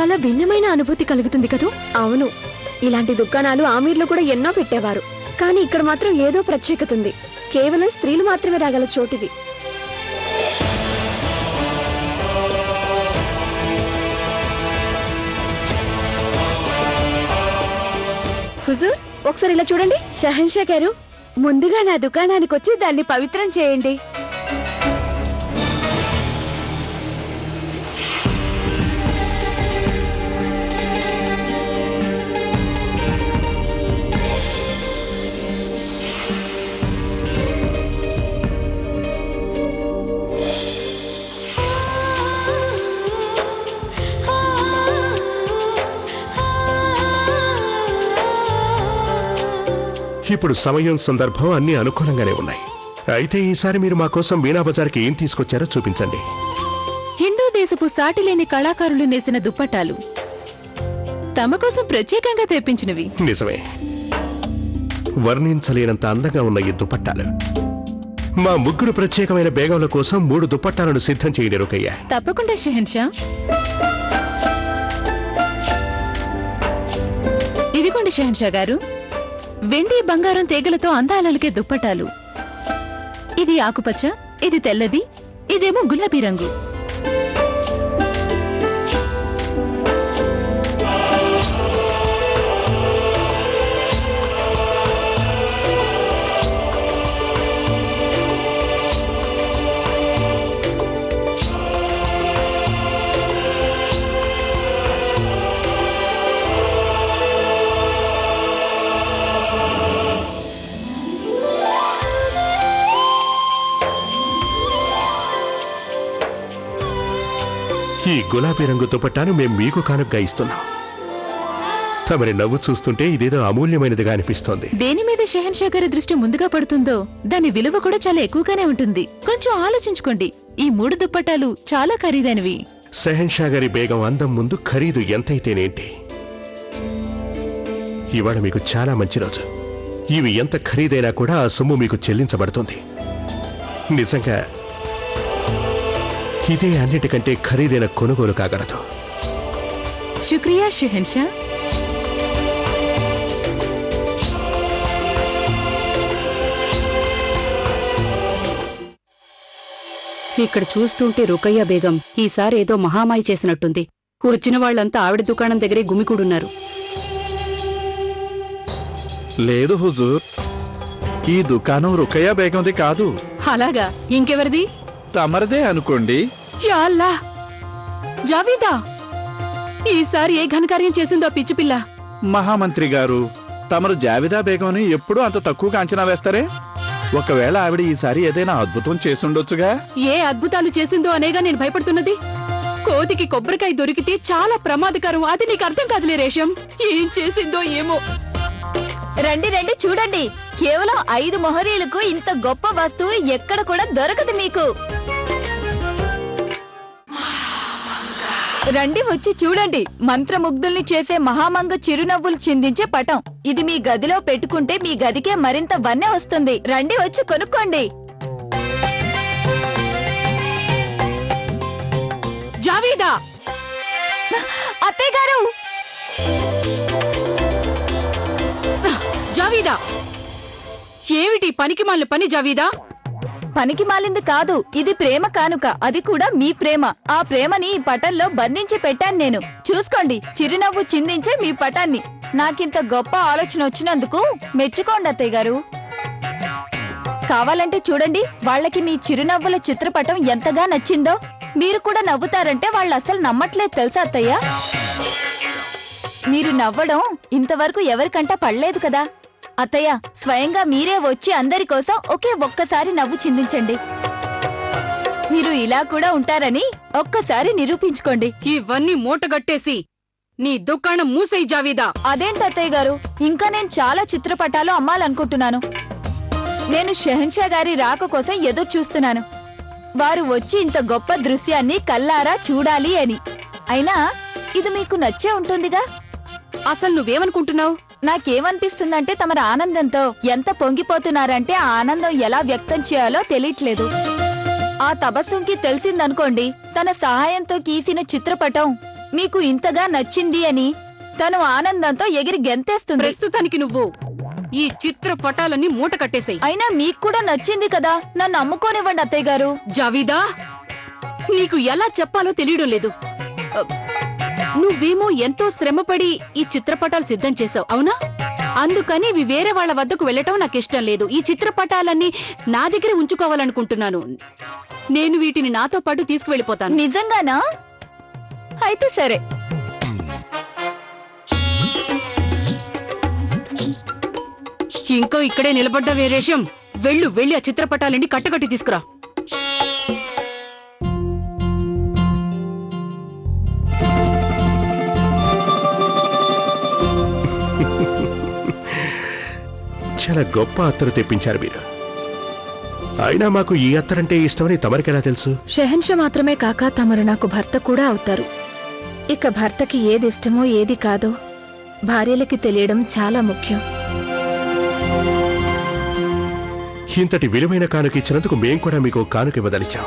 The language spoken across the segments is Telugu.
చాలా భిన్నమైన అనుభూతి కలుగుతుంది కదూ. అవును, ఇలాంటి దుకాణాలు ఆమీర్లో కూడా ఎన్నో పెట్టేవారు. కానీ ఇక్కడ మాత్రం ఏదో ప్రత్యేకత ఉంది. కేవలం స్త్రీలు మాత్రమే రాగల చోటిది. హుజూర్, ఒకసారి ఇలా చూడండి. షహన్షా గారు, ముందుగా నా దుకాణానికి వచ్చి దాన్ని పవిత్రం చేయండి. ఇప్పుడు సమయం సందర్భం అన్ని అనుకూలంగానే ఉన్నాయి. అయితే ఈసారి మీరు మా కోసం మీనా బజార్కి ఏం తీసుకొచ్చారో చూపించండి. హిందూ దేశపు సాటిలేని కళాకారులు నేసిన దుప్పటాలు తమ కోసం ప్రత్యేకంగా తెప్పించినవి. నిజమే, వర్ణించలేనంత అందంగా ఉన్న ఈ దుపట్టాలు మా ముగ్గురు ప్రత్యేకమైన బేగంల కోసం 3 దుపట్టాలను సిద్ధం చేయని రుకయ్య. తప్పకుండా షెహన్షా. ఇదిగోండి షెహన్షా గారు, వెండి బంగారం తీగలతో అందాలకే దుప్పటాలు. ఇది ఆకుపచ్చ, ఇది తెల్లది, ఇదేమో గులాబీ రంగు. ఈ గులాబీ రంగు దుపట్టాను మేం మీకు కానుకగా ఇస్తున్నాం. తమరి నవ్వు చూస్తుంటే ఇదేదో అమూల్యమైనదిగా అనిపిస్తోంది. దేని మీద షెహన్షా గారి దృష్టి ముందుగా పడుతుందో దాని విలువ కూడా చాలా ఎక్కువగానే ఉంటుంది. కొంచెం ఆలోచించుకోండి, ఈ 3 దుప్పటాలు చాలా ఖరీదైనవి. షెహన్షా గారి బేగం అందం ముందు ఖరీదు ఎంతైతేనేంటి? ఇవాళ మీకు చాలా మంచి రోజు. ఇవి ఎంత ఖరీదైనా కూడా ఆ సొమ్ము మీకు చెల్లించబడుతుంది. నిజంగా ఇదే అన్నిటికంటే ఖరీదైన కొనుగోలు కాగలదు. శుక్రియా షెహన్షా. ఇక్కడ చూస్తుంటే రుకయ్య బేగం ఈసారి ఏదో మహామాయి చేసినట్టుంది. వచ్చిన వాళ్లంతా ఆవిడ దుకాణం దగ్గరే గుమికూడున్నారు. లేదు హుజూర్, ఈ దుకాణం రుకయ్య బేగంది కాదు. అలాగా? ఇంకెవరిది? తమరదే అనుకోండి. యా అల్లా! జావీదా, ఈసారి ఏ ఘనకార్యం చేసిందో పిచ్చిపిల్ల. మహామంత్రి గారు, తమరు జావిదా బేగంని ఎప్పుడూ అంత తక్కువగా అంచనా వేస్తారే? ఒకవేళ ఆవిడ ఈసారి ఏదైనా అద్భుతం చేసుండొచ్చుగా. ఏ అద్భుతాలు చేసిందో అనేగా నేను భయపడుతున్నది. కోతికి కొబ్బరికాయ దొరికితే చాలా ప్రమాదకరం. అది నీకు అర్థం కాదులే రేషం. ఏం చేసిందో ఏమో. రండి రండి, చూడండి. కేవలం 5 మొహరీలకు ఇంత గొప్ప వస్తువు ఎక్కడ కూడా దొరకదు మీకు. రండి, వచ్చి చూడండి. మంత్రముగ్ధుల్ని చేసే మహామంగ చిరునవ్వులు చిందించే పటం. ఇది మీ గదిలో పెట్టుకుంటే మీ గదికే మరింత వన్నె వస్తుంది. రండి, వచ్చి కొనుక్కోండి. జావీదా! అత్తయ్య గారు! జావీదా, ఏమిటి పనికిమాలిన పని జావీదా? పనికి మాలింది కాదు, ఇది ప్రేమ కానుక. అది కూడా మీ ప్రేమ. ఆ ప్రేమని ఈ పటంలో బంధించి పెట్టాను నేను. చూసుకోండి, చిరునవ్వు చిందించే మీ పటాన్ని. నాకింత గొప్ప ఆలోచన వచ్చినందుకు మెచ్చుకోండి అత్తయ్య గారు. కావాలంటే చూడండి, వాళ్ళకి మీ చిరునవ్వుల చిత్రపటం ఎంతగా నచ్చిందో. మీరు కూడా నవ్వుతారంటే వాళ్ళు అసలు నమ్మట్లేదు తెలుసా అత్తయ్య? మీరు నవ్వడం ఇంతవరకు ఎవరికంటా పడలేదు కదా అత్తయ్య. స్వయంగా మీరే వచ్చి అందరి కోసం ఒక్కసారి నవ్వు చిందించండి. మీరు ఇలా కూడా ఉంటారని ఒక్కసారి నిరూపించుకోండి. ఇవన్నీ మూటగట్టేసి నీ దుకాణం మూసేయి జావీదా. అదేంటి అత్తయ్య గారు, ఇంకా నేను చాలా చిత్రపటాలు అమ్మాలనుకుంటున్నాను. నేను షెహన్షా గారి రాక కోసం ఎదురు చూస్తున్నాను. వారు వచ్చి ఇంత గొప్ప దృశ్యాన్ని కల్లారా చూడాలి అని. అయినా ఇది మీకు నచ్చే ఉంటుందిగా. అసలు నువ్వేమనుకుంటున్నావు? నాకేమనిపిస్తుందంటే తమరి ఆనందంతో ఎంత పొంగిపోతున్నారంటే ఆ ఆనందం ఎలా వ్యక్తం చేయాలో తెలియట్లేదు. ఆ తబస్సుకి తెలిసిందనుకోండి, తన సహాయంతో గీసిన చిత్రపటం మీకు ఇంతగా నచ్చింది అని తను ఆనందంతో ఎగిరి గెంతేస్తుంది. ప్రస్తుతానికి నువ్వు ఈ చిత్రపటాలన్నీ మూట కట్టేసాయి. అయినా మీకు కూడా నచ్చింది కదా, నన్ను అమ్ముకోనివ్వండి అత్తయ్య గారు. జావీదా, నీకు ఎలా చెప్పాలో తెలియడం లేదు. నువ్వేమో ఎంతో శ్రమపడి ఈ చిత్రపటాలు సిద్ధం చేసావు, అవునా? అందుకని ఇవి వేరే వాళ్ళ వద్దకు వెళ్ళటం నాకు ఇష్టం లేదు. ఈ చిత్రపటాలన్నీ నా దగ్గర ఉంచుకోవాలనుకుంటున్నాను. నేను వీటిని నాతో పాటు తీసుకువెళ్ళిపోతాను. నిజంగానా? అయితే సరే. ఇంకో ఇక్కడే నిలబడ్డ వేరేషం, వెళ్ళి ఆ చిత్రపటాలన్నీ కట్టకట్టి తీసుకురా. చాలా గొప్ప అత్తరు తెప్పించారు మీరు. అయినా మాకు ఈ అత్తరంటే ఇష్టమని తమరికెలా తెలుసు? షెహన్షా మాత్రమే కాక తమరు నాకు భర్త కూడా అవుతారు. ఇక భర్తకి ఏది ఇష్టమో ఏది కాదో భార్యలకి తెలియడం చాలా ముఖ్యం. ఇంతటి విలువైన కానుక ఇచ్చినందుకు మేం కూడా మీకు కానుక ఇవ్వదలిచాం.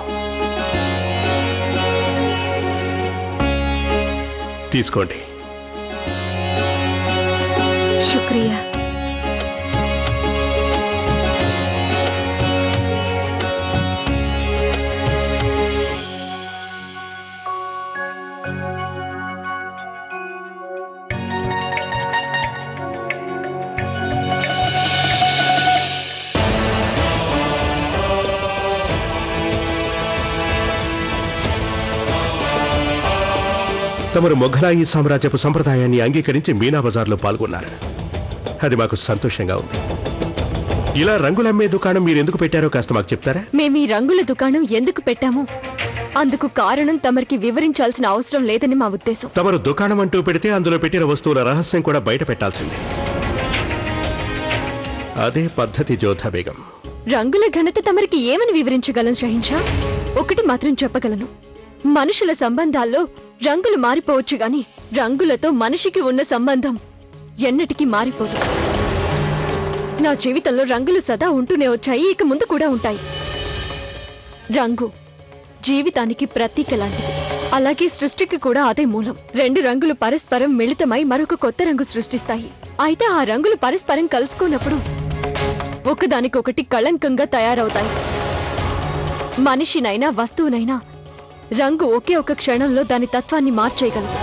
తీసుకోండి. శుక్రియా. తమరు మొఘలాయి సామ్రాజ్యపు సంప్రదాయాన్ని అంగీకరించి మీనా బజార్లో పాల్గొన్నారు. అది మాకు సంతోషంగా ఉంది. ఇలా రంగులమ్మే దుకాణం మీరెందుకు పెట్టారో కాస్త మాకు చెప్తారా? మేము ఈ రంగుల దుకాణం ఎందుకు పెట్టామో అందుకు కారణం తమరికి వివరించాల్సిన అవసరం లేదని మా ఉద్దేశం. తమరు దుకాణం అంటూ పెడితే అందులో పెట్టిన వస్తువుల రహస్యం కూడా బయట పెట్టాల్సిందే. అదే పద్ధతి జోధా బేగం. రంగుల ఘనత తమరికి ఏమని వివరించగలను షహిన్షా? ఒకటి మాత్రం చెప్పగలను, మనుషుల సంబంధాల్లో రంగులు మారిపోవచ్చు గాని రంగులతో మనిషికి ఉన్న సంబంధం ఎన్నటికీ మారిపోదు. నా జీవితంలో రంగులు సదా ఉంటూనే వచ్చాయి, ఇక ముందు కూడా ఉంటాయి. రంగు జీవితానికి ప్రతీక లాంటిది. అలాగే సృష్టికి కూడా అదే మూలం. రెండు రంగులు పరస్పరం మిళితమై మరొక కొత్త రంగు సృష్టిస్తాయి. అయితే ఆ రంగులు పరస్పరం కలుసుకున్నప్పుడు ఒకదానికొకటి కళంకంగా తయారవుతాయి. మనిషినైనా వస్తువునైనా రంగు ఒకే ఒక క్షణంలో దాని తత్వాన్ని మార్చేయగలదు.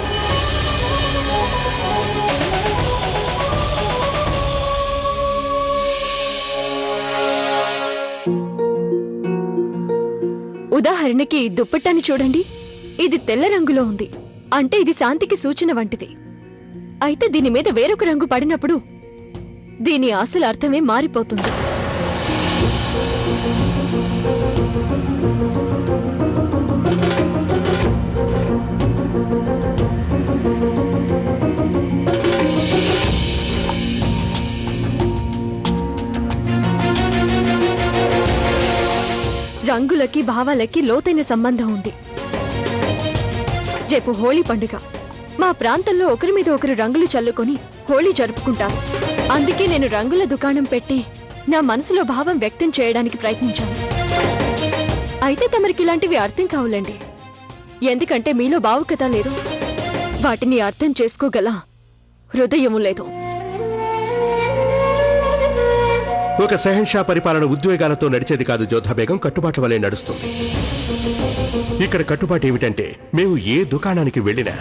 ఉదాహరణకి ఈ దుప్పట్టాన్ని చూడండి. ఇది తెల్ల రంగులో ఉంది, అంటే ఇది శాంతికి సూచన వంటిది. అయితే దీని మీద వేరొక రంగు పడినప్పుడు దీని అసలు అర్థమే మారిపోతుంది. రంగులకి భావాలకి లోతైన సంబంధం ఉంది. రేపు హోళీ పండుగ. మా ప్రాంతంలో ఒకరి మీద ఒకరు రంగులు చల్లుకొని హోళీ జరుపుకుంటారు. అందుకే నేను రంగుల దుకాణం పెట్టి నా మనసులో భావం వ్యక్తం చేయడానికి ప్రయత్నించాను. అయితే తమరికి ఇలాంటివి అర్థం కావులండి, ఎందుకంటే మీలో భావుకత లేదు, వాటిని అర్థం చేసుకోగల హృదయము లేదు. ఒక షెహన్షా పరిపాలన ఉద్వేగాలతో నడిచేది కాదు జోధా బేగం, కట్టుబాట్ల వలె నడుస్తుంది. ఇక్కడ కట్టుబాటు ఏమిటంటే మేము ఏ దుకాణానికి వెళ్ళినా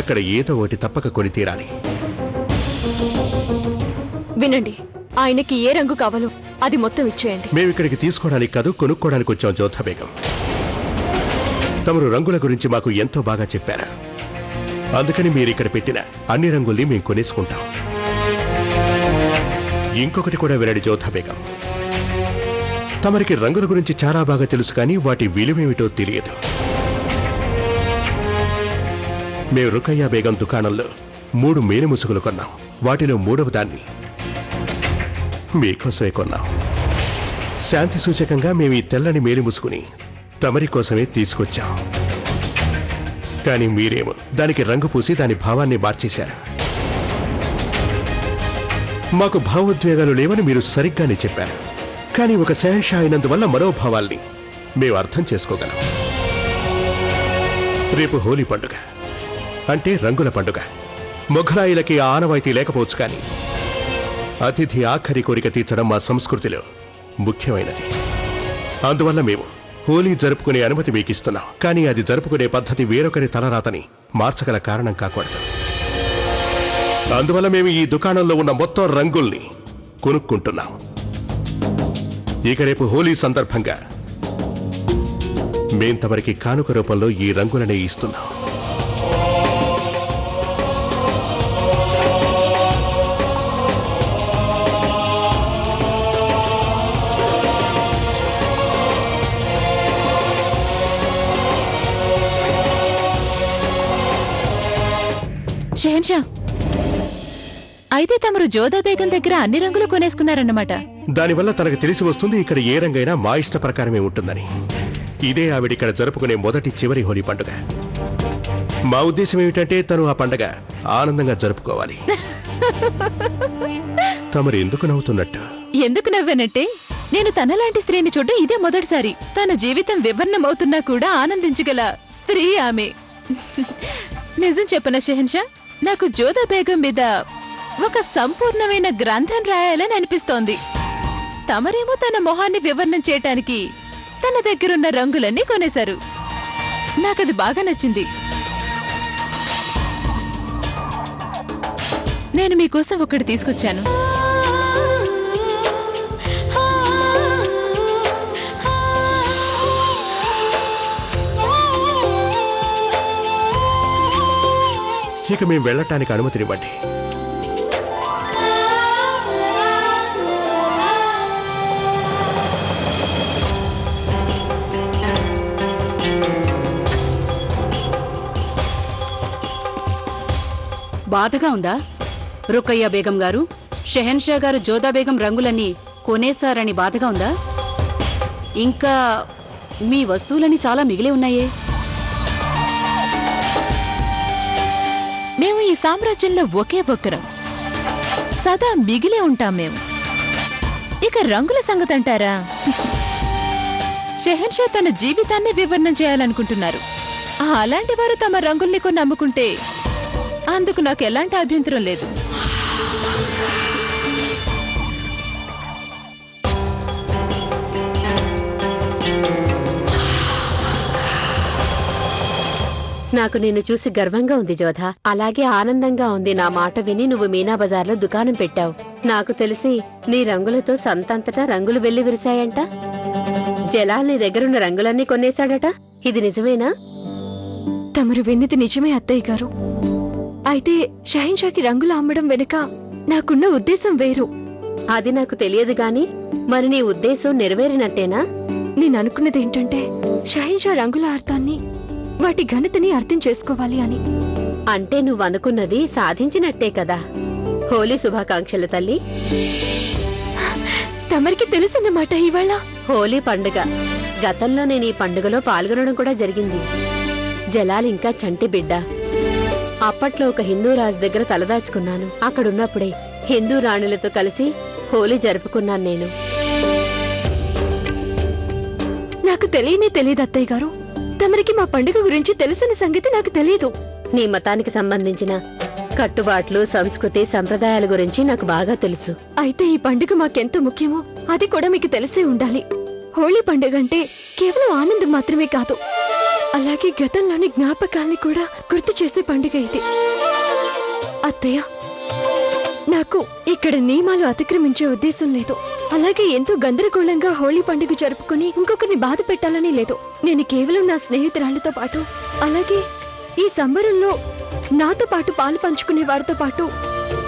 అక్కడ ఏదో ఒకటి తప్పక కొని తీరాలి. వినండి, ఆయనకి ఏ రంగు కావాలో అది మొత్తం ఇచ్చేయండి. మేము ఇక్కడికి తీసుకోవడానికి కాదు, కొనుక్కోవడానికి వచ్చాం జోధా బేగం. తమరు రంగుల గురించి మాకు ఎంతో బాగా చెప్పారు. అందుకని మీరు ఇక్కడ పెట్టిన అన్ని రంగుల్ని మేము కొనేసుకుంటాం. ఇంకొకటి కూడా వినండి జోధా బేగం, తమరికి రంగుల గురించి చాలా బాగా తెలుసు, కానీ వాటి విలువేమిటో తెలియదు. మేము రుకయ్యా బేగం దుకాణంలో 3 మేలి ముసుగులు కొన్నాం. వాటిలో 3వ దాన్ని మీకోసమే కొన్నాం. శాంతి సూచకంగా మేము ఈ తెల్లని మేలి ముసుగుని తమరి కోసమే తీసుకొచ్చాం. కానీ మీరేమో దానికి రంగు పూసి దాని భావాన్ని మార్చేశారు. మాకు భావోద్వేగాలు లేవని మీరు సరిగ్గానే చెప్పారు, కానీ ఒక షెహన్షా అయినందువల్ల మనోభావాల్ని మేము అర్థం చేసుకోగలం. రేపు హోలీ పండుగ. అంటే రంగుల పండుగ. మొఘలాయిలకి ఆ ఆనవాయితీ లేకపోవచ్చు కానీ అతిథి ఆఖరి కోరిక తీర్చడం మా సంస్కృతిలో ముఖ్యమైనది. అందువల్ల మేము హోలీ జరుపుకునే అనుమతి మీకిస్తున్నాం. కానీ అది జరుపుకునే పద్ధతి వేరొకరి తలరాతని మార్చగల కారణం కాకూడదు. అందువల్ల మేము ఈ దుకాణంలో ఉన్న మొత్తం రంగుల్ని కొనుక్కుంటున్నాం. ఇక రేపు హోలీ సందర్భంగా మేం తమరికి కానుక రూపంలో ఈ రంగులనే ఇస్తున్నాం. షెహన్షా, అయితే తమరు జోదా బేగం దగ్గర అన్ని రంగులు కొనేసుకున్నారన్నమాట. దానివల్ల తనకు తెలిసి వస్తుంది ఇక్కడ ఏ రంగైనా మా ఇష్ట ప్రకారమే ఉంటుందని. ఇదే ఆవిడిక్కడ జరుపుకునే మొదటి చివరి హోలీ పండుగ. మా ఉద్దేశం ఏమిటంటే తను ఆ పండుగ ఆనందంగా జరుపుకోవాలి. తమరు ఎందుకు నవ్వుతున్నట్టు? ఎందుకు నవ్వానంటే నేను తనలాంటి స్త్రీని చూడడం ఇదే మొదటిసారి. తన జీవితం వివర్ణమవుతున్నా కూడా ఆనందించగల స్త్రీ ఆమె. నిజం చెప్పనా షెహన్షా, నాకు జోదా బేగం మీద ఒక సంపూర్ణమైన గ్రంథం రాయాలని అనిపిస్తోంది. తమరేమో తన మొహాన్ని వివరణం చేయటానికి తన దగ్గరున్న రంగులన్నీ కొనేశారు. నాకది బాగా నచ్చింది. నేను మీకోసం ఒకటి తీసుకొచ్చాను. ఇక మేము వెళ్ళటానికి అనుమతినివ్వండి. బాధగా ఉందా రుకయ్య బేగం గారు? షెహన్షా గారు జోదా బేగం రంగులన్నీ కొనేశారని బాధగా ఉందా? ఇంకా మీ వస్తువులన్నీ చాలా మిగిలి ఉన్నాయే. మేము ఈ సామ్రాజ్యంలో ఒకే ఒక్కరం, సదా మిగిలే ఉంటాం మేము. ఇక రంగుల సంగతి అంటారా? షెహన్షా తన జీవితాన్ని వివరణం చేయాలనుకుంటున్నారు. అలాంటి వారు తమ రంగుల్ని కొన్ని అమ్ముకుంటే అందుకు నాకు ఎలాంటి అభ్యంతరం లేదు. నాకు నిన్ను చూసి గర్వంగా ఉంది జోధ. అలాగే ఆనందంగా ఉంది నా మాట విని నువ్వు మీనా బజార్లో దుకాణం పెట్టావు. నాకు తెలిసి నీ రంగులతో సంతంతటా రంగులు వెళ్లి విరిశాయంట. జలాల్ నీ దగ్గరున్న రంగులన్నీ కొనేశాడట. ఇది నిజమేనా? తమరు విన్నది నిజమే అత్తయ్య గారు. అయితే షహీన్షాకి రంగులు అమ్మడం వెనుక నాకున్న ఉద్దేశం వేరు. అది నాకు తెలియదు గాని మరి నీ ఉద్దేశం నెరవేరినట్టేనా? నేను అనుకున్నది ఏంటంటే షహీన్షా రంగుల అర్థాన్ని, వాటి ఘనతని అర్థం చేసుకోవాలి అని. అంటే నువ్వనుకున్నది సాధించినట్టే కదా. హోలీ శుభాకాంక్షలు తల్లి. తమరికి తెలుసన్నమాట ఇవాళ హోలీ పండుగ. గతంలో నేను ఈ పండుగలో పాల్గొనడం కూడా జరిగింది. జలాల్ ఇంకా చంటి బిడ్డ. అప్పట్లో ఒక హిందూ రాజు దగ్గర తలదాచుకున్నాను. అక్కడున్నప్పుడే హిందూ రాణులతో కలిసి హోలీ జరుపుకున్నాను నేను. నాకు తెలియనే తెలియదు అత్తయ్య గారు. తమరికి మా పండుగ గురించి తెలిసిన సంగతి నాకు తెలియదు. నీ మతానికి సంబంధించిన కట్టుబాట్లు, సంస్కృతి, సంప్రదాయాల గురించి నాకు బాగా తెలుసు. అయితే ఈ పండుగ మాకెంత ముఖ్యమో అది కూడా మీకు తెలిసే ఉండాలి. హోళీ పండుగ అంటే కేవలం ఆనందం మాత్రమే కాదు, అలాగే గతంలోని జ్ఞాపకాల్ని కూడా గుర్తు చేసే పండుగ ఇది. అత్తయ్య, నాకు ఇక్కడ నియమాలు అతిక్రమించే ఉద్దేశం లేదు. అలాగే ఎంతో గందరగోళంగా హోళీ పండుగ జరుపుకుని ఇంకొకరిని బాధ పెట్టాలని లేదు. నేను కేవలం నా స్నేహితురాళ్లతో పాటు, అలాగే ఈ సంబరంలో నాతో పాటు పాలు పంచుకునే వారితో పాటు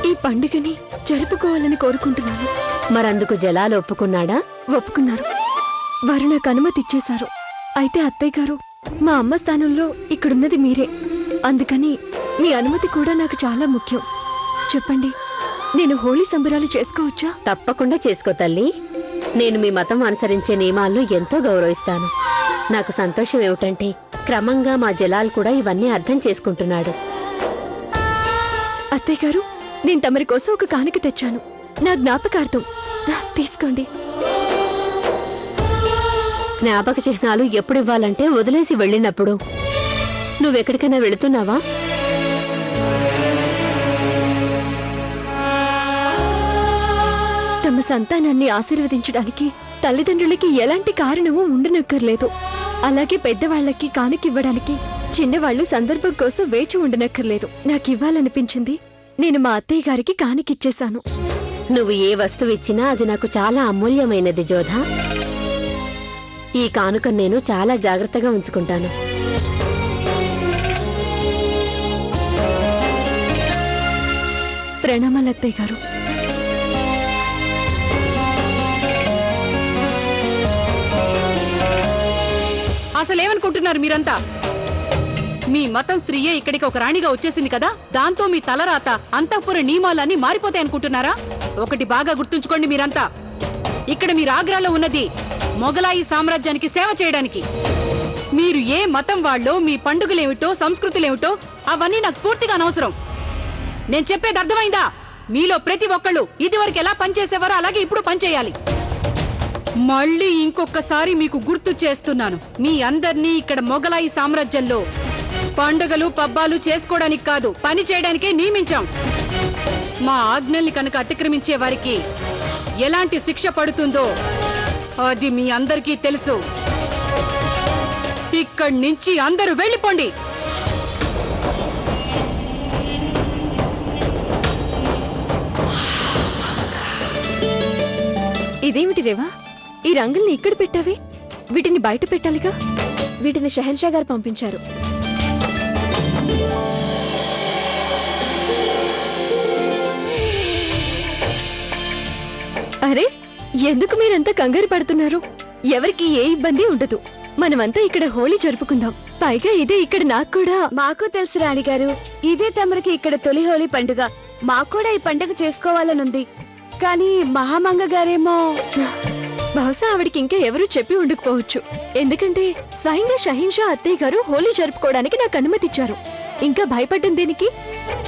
ఈ పండుగని జరుపుకోవాలని కోరుకుంటున్నాను. మరందుకు జలాల్ ఒప్పుకున్నాడా? ఒప్పుకున్నారు. వారు నాకు అనుమతి ఇచ్చేశారు. అయితే అత్తయ్య గారు, మా అమ్మ స్థానంలో ఇక్కడున్నది మీరే. అందుకని మీ అనుమతి కూడా నాకు చాలా ముఖ్యం. చెప్పండి, నేను హోళీ సంబరాలు చేసుకోవచ్చా? తప్పకుండా చేసుకో తల్లి. నేను మీ మతం అనుసరించే నియమాలను ఎంతో గౌరవిస్తాను. నాకు సంతోషం ఏమిటంటే క్రమంగా మా జలాల్ కూడా ఇవన్నీ అర్థం చేసుకుంటున్నాడు. అత్తయ్య గారు, నేను తమరి కోసం ఒక కానుక తెచ్చాను. నా జ్ఞాపకార్థం. తీసుకోండి. జ్ఞాపక చిహ్నాలు ఎప్పుడు ఇవ్వాలంటే వదిలేసి వెళ్ళినప్పుడు. నువ్వెక్కడికైనా వెళుతున్నావా? సంతానాన్ని ఆశీర్వదించడానికి తల్లిదండ్రులకి ఎలాంటి కారణము ఉండనక్కర్లేదు. అలాగే పెద్దవాళ్లకి కానుకివ్వడానికి చిన్నవాళ్లు సందర్భం కోసం వేచి ఉండనక్కర్లేదు. నాకివ్వాలనిపించింది, నేను మా అత్తయ్య గారికి కానుకిచ్చేశాను. నువ్వు ఏ వస్తువు ఇచ్చినా అది నాకు చాలా అమూల్యమైనది జోధ. ఈ కానుక నేను చాలా జాగ్రత్తగా ఉంచుకుంటాను. ప్రణామాలు అత్తయ్య గారు. అసలేమనుకుంటున్నారు మీరంతా? మీ మతం స్త్రీయే ఇక్కడికి ఒక రాణిగా వచ్చేసింది కదా, దాంతో మీ తలరాత అంతఃపుర నియమాలన్నీ మారిపోతాయి అనుకుంటున్నారా? ఒకటి బాగా గుర్తుంచుకోండి మీరంతా, ఇక్కడ మీరు ఆగ్రాలో ఉన్నది మొగలాయి సామ్రాజ్యానికి సేవ చేయడానికి. మీరు ఏ మతం వాళ్ళో, మీ పండుగలేమిటో, సంస్కృతులేమిటో అవన్నీ నాకు పూర్తిగా అనవసరం. నేను చెప్పేది అర్థమైందా? మీలో ప్రతి ఒక్కళ్ళు ఇదివరకు ఎలా పనిచేసేవారో అలాగే ఇప్పుడు పనిచేయాలి. మళ్ళీ ఇంకొకసారి మీకు గుర్తు చేస్తున్నాను, మీ అందర్నీ ఇక్కడ మొగలాయి సామ్రాజ్యంలో పండుగలు పబ్బాలు చేసుకోవడానికి కాదు, పని చేయడానికే నియమించాం. మా ఆజ్ఞల్ని కనుక అతిక్రమించే వారికి ఎలాంటి శిక్ష పడుతుందో అది మీ అందరికీ తెలుసు. ఇక్కడి నుంచి అందరూ వెళ్ళిపోండి. ఇదేమిటి రేవా, ఈ రంగుల్ని ఇక్కడ పెట్టావే? వీటిని బయట పెట్టాలిగా. వీటిని షహన్షా గారు పంపించారు. అరే, ఎందుకు మీరంతా కంగారు పడుతున్నారు? ఎవరికి ఏ ఇబ్బంది ఉండదు. మనమంతా ఇక్కడ హోళీ జరుపుకుందాం. పైగా ఇదే ఇక్కడ నాకు కూడా. మాకు తెలుసు రాణిగారు, ఇదే తమరికి ఇక్కడ తొలి హోళీ పండుగ. మాకు కూడా ఈ పండుగ చేసుకోవాలనుంది. కానీ మహామంగ గారేమో బహుశా ఆవిడికి ఇంకా ఎవరూ చెప్పి ఉండకపోవచ్చు. ఎందుకంటే స్వయంగా షహీన్షా అత్తయ్య గారు హోళీ జరుపుకోవడానికి నాకు అనుమతిచ్చారు. ఇంకా భయపడ్డం దేనికి?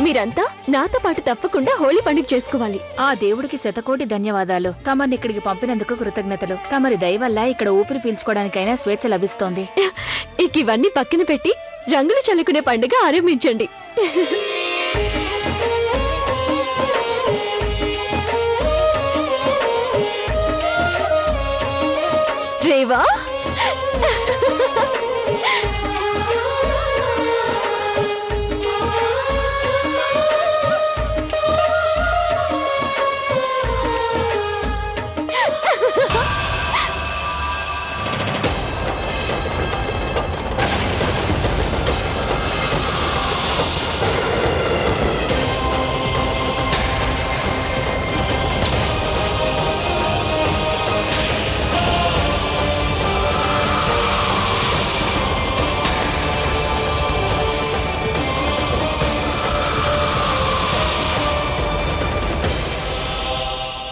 మీరంతా నాతో పాటు తప్పకుండా హోళీ పండుగ చేసుకోవాలి. ఆ దేవుడికి శతకోటి ధన్యవాదాలు. తమరిని ఇక్కడికి పంపినందుకు కృతజ్ఞతలు. తమరి దయ వల్ల ఇక్కడ ఊపిరి పీల్చుకోవడానికైనా స్వేచ్ఛ లభిస్తోంది. ఇక ఇవన్నీ పక్కన పెట్టి రంగులు చల్లుకునే పండుగ ఆరంభించండి. రేవా,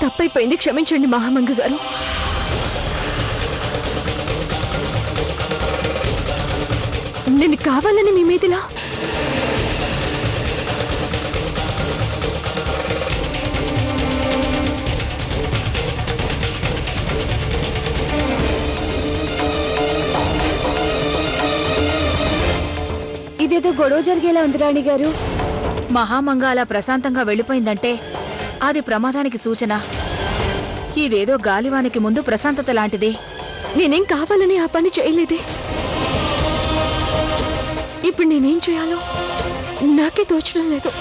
తప్పైపోయింది, క్షమించండి మహామంగ గారు. నేను కావాలని మీ మీదిలా. ఇదేదో గొడవ జరిగేలా ఉంది రాణిగారు. మహామంగ అలా ప్రశాంతంగా వెళ్ళిపోయిందంటే అది ప్రమాదానికి సూచన. ఇదేదో గాలివానికి ముందు ప్రశాంతత లాంటిది. నేనేం కావాలని ఆ పని చేయలేదే. ఇప్పుడు నేనేం చేయాలో నాకే తోచడం లేదు.